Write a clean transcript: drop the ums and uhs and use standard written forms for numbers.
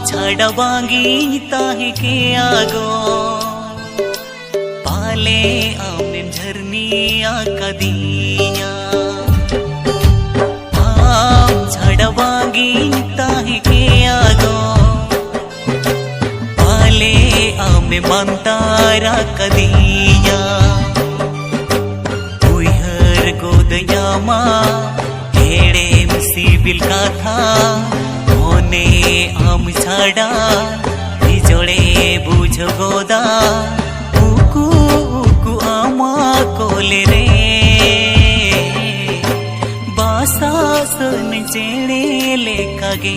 छाड़ा बांगी ताहे के आगो पाले आमें झरनी आकदिया छाड़ा बांगी ताहे के आगो पाले आमें मंतारा कदिया उहर गोदया मा हेड़े मुसीबिल का था होने आम छाड़ा जोड़े बुझ गोदा उकु उकु आमा कोले रे बासा सन चेड़े लेका गे।